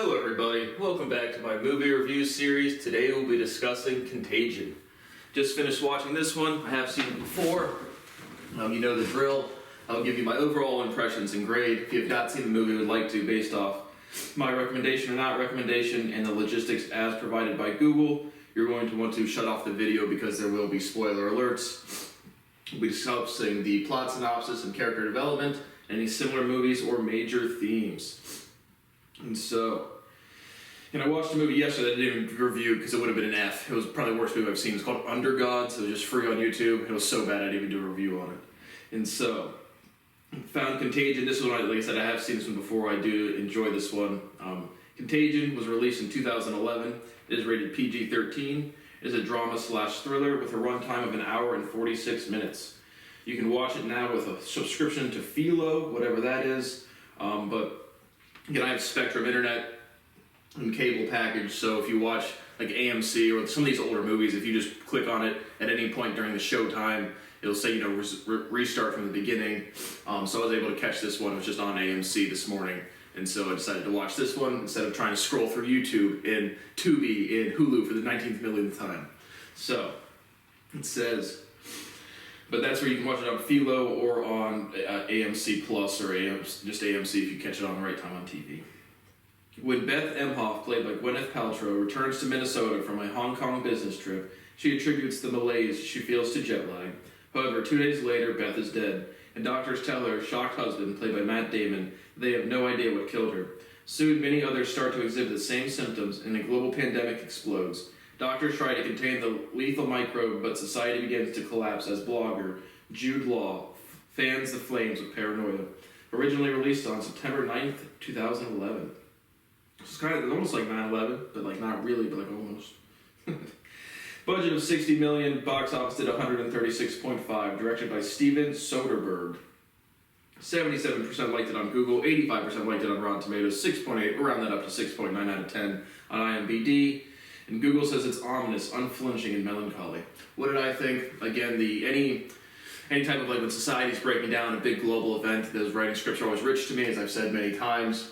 Hello everybody, welcome back to my movie review series. Today we'll be discussing Contagion. Just finished watching this one. I have seen it before. You know the drill. I'll give you my overall impressions and grade. If you have not seen the movie, would like to, based off my recommendation or not recommendation and the logistics as provided by Google, you're going to want to shut off the video because there will be spoiler alerts. We'll be discussing the plot synopsis and character development, any similar movies or major themes. And I watched a movie yesterday that I didn't even review because it would have been an F. It was probably the worst movie I've seen. It's called Under God, so it was just free on YouTube. It was so bad I didn't even do a review on it. And so, found Contagion. This one, like I said, I have seen this one before. I do enjoy this one. Contagion was released in 2011. It is rated PG-13. It is a drama/thriller with a runtime of 1 hour and 46 minutes. You can watch it now with a subscription to Philo, whatever that is. But again, I have Spectrum Internet and cable package, so if you watch like AMC or some of these older movies, if you just click on it at any point during the show time, it'll say, restart from the beginning. So I was able to catch this one. It was just on AMC this morning, and so I decided to watch this one instead of trying to scroll through YouTube and Tubi and Hulu for the 19th millionth time. So it says, but that's where you can watch it on Philo or on AMC Plus or just AMC if you catch it on the right time on TV. When Beth Emhoff, played by Gwyneth Paltrow, returns to Minnesota from a Hong Kong business trip, she attributes the malaise she feels to jet lag. However, 2 days later, Beth is dead, and doctors tell her shocked husband, played by Matt Damon, they have no idea what killed her. Soon, many others start to exhibit the same symptoms, and a global pandemic explodes. Doctors try to contain the lethal microbe, but society begins to collapse as blogger Jude Law fans the flames of paranoia. Originally released on September 9th, 2011. It's almost like 9/11, but like not really, but like almost. Budget of $60 million, box office did $136.5, directed by Steven Soderbergh. 77% liked it on Google, 85% liked it on Rotten Tomatoes, 6.8, we'll round that up to 6.9 out of 10 on IMDb. And Google says it's ominous, unflinching, and melancholy. What did I think? Again, any type of like when society's breaking down, a big global event, those writing scripts are always rich to me, as I've said many times.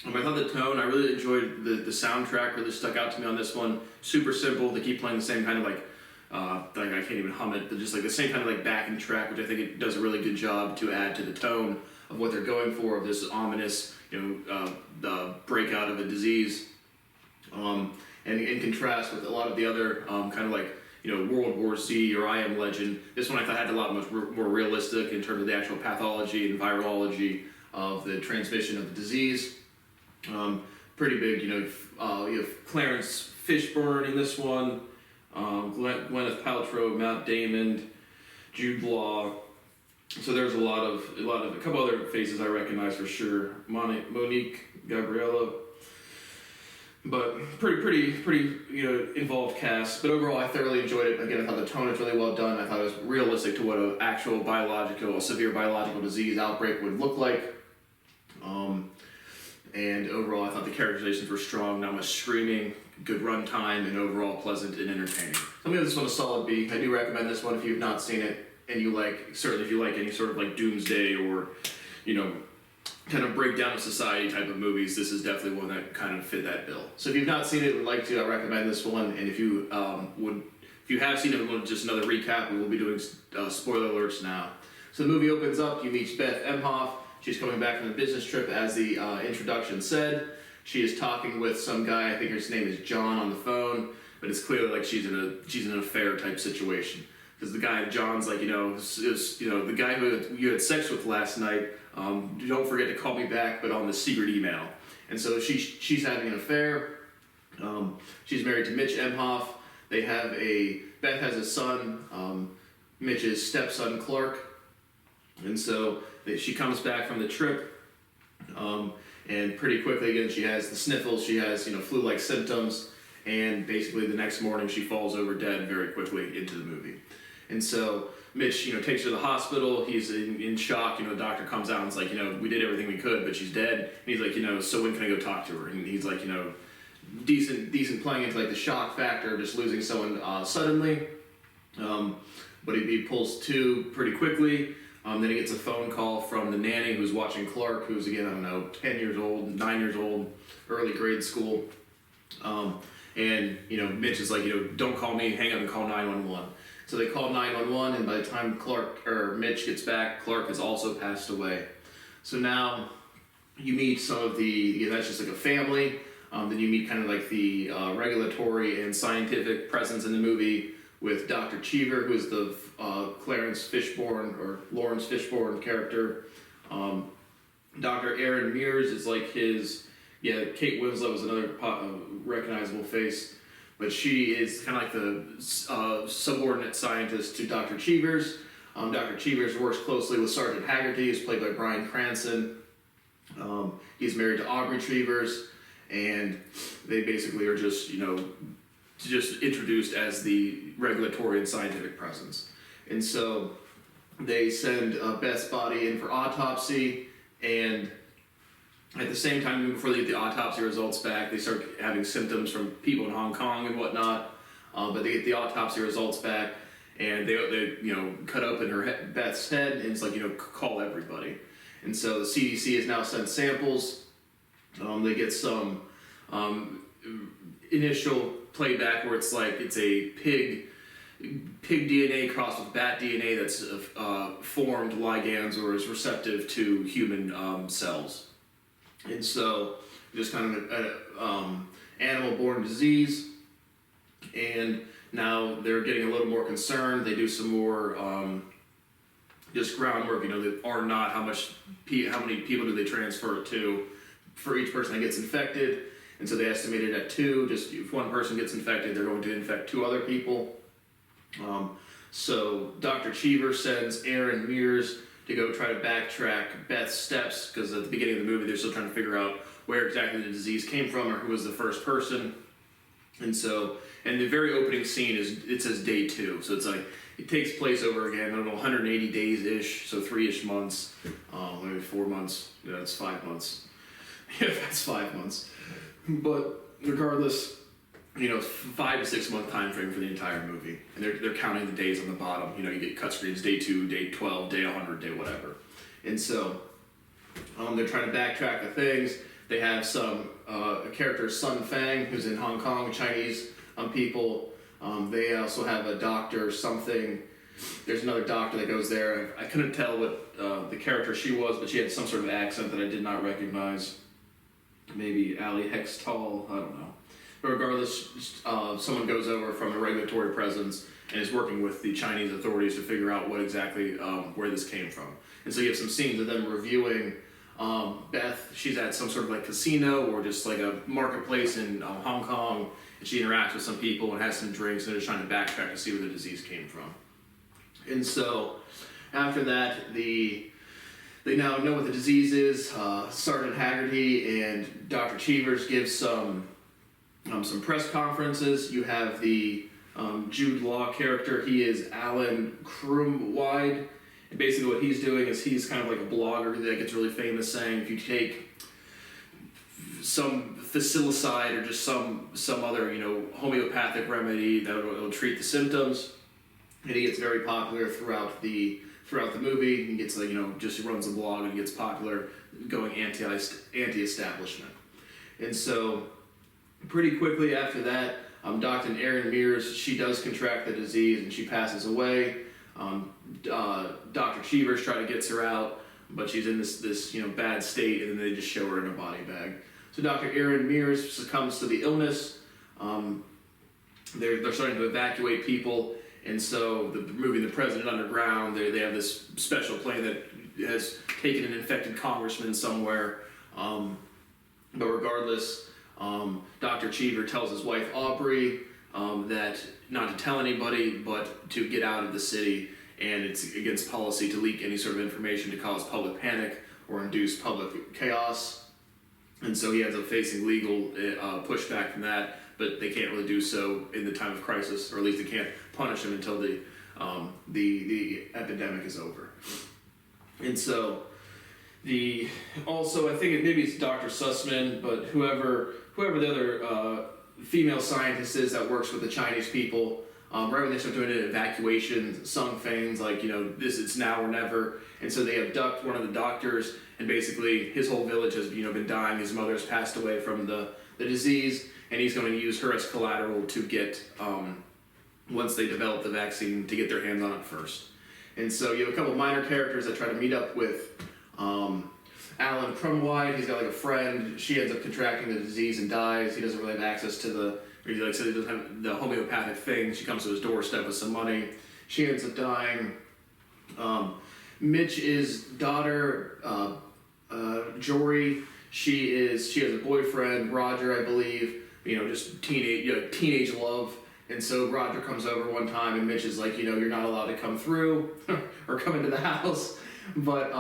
I thought the tone, I really enjoyed the soundtrack, really stuck out to me on this one. Super simple, they keep playing the same kind of like I can't even hum it, but just like the same kind of like backing track, which I think it does a really good job to add to the tone of what they're going for, of this ominous, the breakout of a disease. And in contrast with a lot of the other kind of like, World War Z or I Am Legend, this one I thought had a lot much more realistic in terms of the actual pathology and virology of the transmission of the disease. Pretty big, you have Clarence Fishburne in this one, Gwyneth Paltrow, Matt Damon, Jude Law. So there's a couple other faces I recognize for sure. Monique Gabriella. But pretty involved cast. But overall, I thoroughly enjoyed it. Again, I thought the tone was really well done. I thought it was realistic to what an actual severe biological disease outbreak would look like. And overall, I thought the characterizations were strong, not much screaming, good runtime, and overall pleasant and entertaining. So I'm gonna give this one a solid B. I do recommend this one if you've not seen it, and certainly if you like any sort of like doomsday or, kind of breakdown of society type of movies, this is definitely one that kind of fit that bill. So if you've not seen it, would like to, I recommend this one. And if you have seen it, just another recap, we will be doing spoiler alerts now. So the movie opens up, you meet Beth Emhoff. She's coming back from the business trip, as the introduction said. She is talking with some guy, I think his name is John, on the phone, but it's clearly like she's in an affair type situation. Because the guy, John's like, the guy who you had sex with last night, don't forget to call me back, but on the secret email. And so she's having an affair. She's married to Mitch Emhoff. Beth has a son, Mitch's stepson, Clark. And so she comes back from the trip, and pretty quickly, again, she has the sniffles, she has, flu-like symptoms, and basically the next morning she falls over dead very quickly into the movie. And so Mitch, takes her to the hospital. He's in shock. The doctor comes out and is like, we did everything we could, but she's dead. And he's like, so when can I go talk to her? And he's like, decent playing into like the shock factor of just losing someone suddenly. But he pulls two pretty quickly. Then he gets a phone call from the nanny who's watching Clark, who's again, I don't know, 10 years old, 9 years old, early grade school. And, Mitch is like, don't call me, hang up and call 911. So they call 911, and by the time Mitch gets back, Clark has also passed away. So now you meet some of that's just like a family. Then you meet kind of like the regulatory and scientific presence in the movie with Dr. Cheever, who is the Lawrence Fishburne character. Dr. Aaron Mears is like Kate Winslet was another recognizable face, but she is kind of like the subordinate scientist to Dr. Cheevers. Dr. Cheevers works closely with Sergeant Haggerty, who's played by Bryan Cranston. He's married to Aubrey Cheevers, and they basically are just introduced as the regulatory and scientific presence. And so they send Beth's body in for autopsy, and at the same time, before they get the autopsy results back, they start having symptoms from people in Hong Kong and whatnot. But they get the autopsy results back, and they cut open Beth's head, and it's like, call everybody. And so the CDC has now sent samples. They get some initial playback where it's a pig DNA crossed with bat DNA that's formed ligands or is receptive to human cells. And so just kind of an animal-borne disease. And now they're getting a little more concerned. They do some more just groundwork. They are not how many people do they transfer it to for each person that gets infected. And so they estimated at 2. Just if one person gets infected, they're going to infect 2 other people. So Dr. Cheever sends Aaron Mears to go try to backtrack Beth's steps, because at the beginning of the movie they're still trying to figure out where exactly the disease came from or who was the first person. And the very opening scene it says day 2, so it's like it takes place over again, I don't know, 180 days ish, so 3-ish months, maybe 4 months. Yeah, that's 5 months. Yeah, that's 5 months. But regardless, 5 to 6 month time frame for the entire movie, and they're counting the days on the bottom. You get cut screens day 2, day 12, day 100, day whatever. And so they're trying to backtrack the things. They have a character, Sun Fang, who's in Hong Kong, Chinese people. They also have a doctor something. There's another doctor that goes there. I couldn't tell what the character she was, but she had some sort of accent that I did not recognize. Maybe Ali Hextall, I don't know. But regardless, someone goes over from a regulatory presence and is working with the Chinese authorities to figure out what exactly where this came from. And so you have some scenes of them reviewing Beth. She's at some sort of like casino or just like a marketplace in Hong Kong, and she interacts with some people and has some drinks, and they're just trying to backtrack to see where the disease came from. And so after that, they now know what the disease is. Sergeant Haggerty and Dr. Cheevers give some press conferences. You have the Jude Law character. He is Alan Krumwide. And basically what he's doing is he's kind of like a blogger that gets really famous, saying if you take some facilicide or just some other homeopathic remedy that will treat the symptoms, and he gets very popular throughout the movie. He gets just runs a blog and gets popular, going anti-establishment. And so pretty quickly after that, Dr. Aaron Mears, she does contract the disease and she passes away. Dr. Cheevers gets her out, but she's in this bad state, and then they just show her in a body bag. So Dr. Aaron Mears succumbs to the illness. They're starting to evacuate people, and so moving the president underground. They have this special plane that has taken an infected congressman somewhere. But regardless, Dr. Cheever tells his wife Aubrey that not to tell anybody, but to get out of the city, and it's against policy to leak any sort of information to cause public panic or induce public chaos. And so he ends up facing legal pushback from that, but they can't really do so in the time of crisis, or at least they can't punish him until the epidemic is over. And so I think maybe it's Dr. Sussman, but whoever the other female scientist is that works with the Chinese people, right when they start doing an evacuation, sung things like, this, it's now or never. And so they abduct one of the doctors, and basically his whole village has, been dying. His mother has passed away from the disease, and he's going to use her as collateral to get, once they develop the vaccine, to get their hands on it first. And so you have a couple minor characters that try to meet up with Alan Crumwide. He's got like a friend. She ends up contracting the disease and dies. He doesn't really have access to he doesn't have the homeopathic thing. She comes to his doorstep with some money. She ends up dying. Mitch's daughter, Jory, she has a boyfriend, Roger, I believe. Just teenage love. And so Roger comes over one time, and Mitch is like, you're not allowed to come through or come into the house. But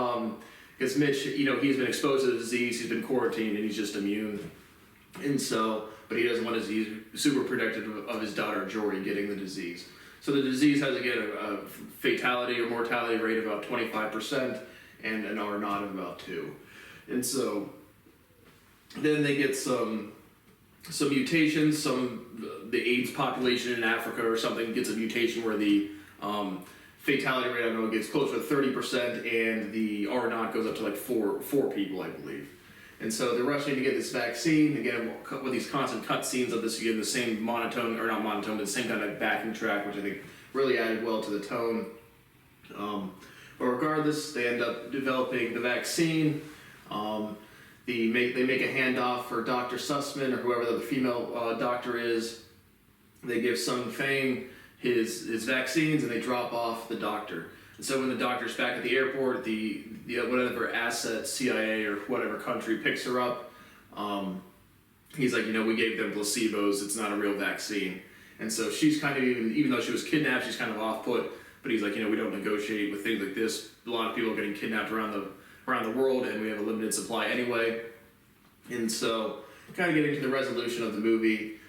because Mitch, he's been exposed to the disease, he's been quarantined, and he's just immune. And so, but he doesn't want to, he's super protective of his daughter, Jory, getting the disease. So the disease has, again, a fatality or mortality rate of about 25% and an R naught of about 2. And so then they get some mutations. The AIDS population in Africa or something gets a mutation where the fatality rate, I don't know, gets closer to 30%, and the R naught goes up to like four people, I believe. And so they're rushing to get this vaccine, again, with these constant cut scenes of this, again, the same monotone, or not monotone, but the same kind of backing track, which I think really added well to the tone. But regardless, they end up developing the vaccine. They make a handoff for Dr. Sussman, or whoever the female doctor is. They give Sung Fang his vaccines, and they drop off the doctor. And so when the doctor's back at the airport, the whatever asset, CIA or whatever country picks her up, he's like, we gave them placebos, it's not a real vaccine. And so she's kind of, even though she was kidnapped, she's kind of off-put, but he's like, we don't negotiate with things like this. A lot of people are getting kidnapped around the world, and we have a limited supply anyway. And so, kind of getting to the resolution of the movie,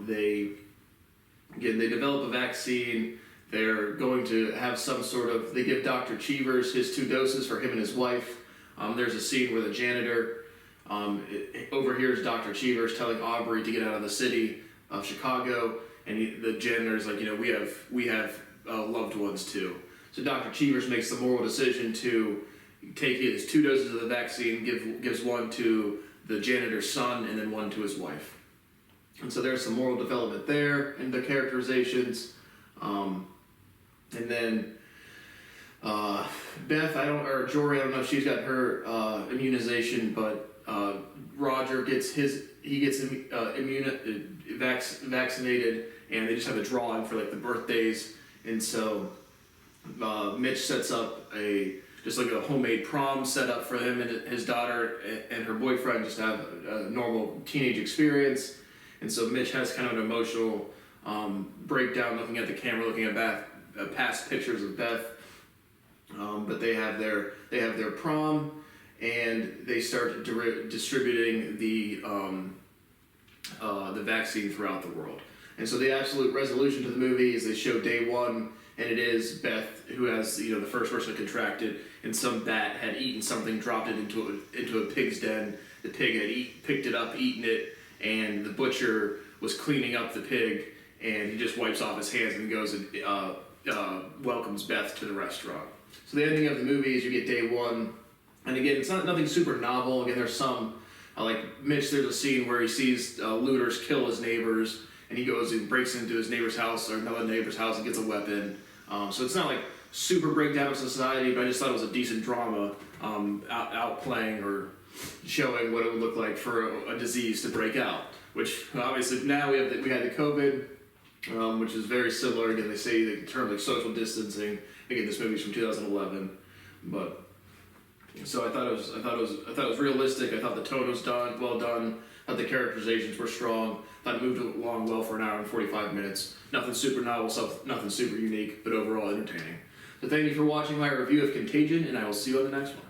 they develop a vaccine. They're going to have some sort of, they give Dr. Cheevers his 2 doses for him and his wife. There's a scene where the janitor overhears Dr. Cheevers telling Aubrey to get out of the city of Chicago, and the janitor's like, we have loved ones too. So Dr. Cheevers makes the moral decision to take his 2 doses of the vaccine, gives one to the janitor's son, and then one to his wife. And so there's some moral development there in the characterizations. And then Beth, Jory, I don't know if she's got her immunization, but Roger gets vaccinated, and they just have a drawing for like the birthdays. And so Mitch sets up a homemade prom set up for him and his daughter and her boyfriend, just to have a normal teenage experience. And so Mitch has kind of an emotional breakdown, looking at the camera, looking at past pictures of Beth. But they have their prom, and they start distributing the vaccine throughout the world. And so the absolute resolution to the movie is they show day 1, and it is Beth who has the first person to contract it, and some bat had eaten something, dropped it into a pig's den. The pig had picked it up, eaten it, and the butcher was cleaning up the pig, and he just wipes off his hands and goes and welcomes Beth to the restaurant. So the ending of the movie is you get day 1, and again, it's nothing super novel. Again, there's some, like Mitch, there's a scene where he sees looters kill his neighbors, and he goes and breaks into his neighbor's house, or another neighbor's house, and gets a weapon. So it's not like super breakdown of society, but I just thought it was a decent drama, outplaying or showing what it would look like for a disease to break out. Which obviously now we had the COVID, which is very similar. Again, they say the term like social distancing. Again, this movie's from 2011, but so I thought it was realistic. I thought the tone was well done. I thought the characterizations were strong. I thought it moved along well for an hour and 45 minutes. Nothing super novel, nothing super unique, but overall entertaining. So thank you for watching my review of Contagion, and I will see you on the next one.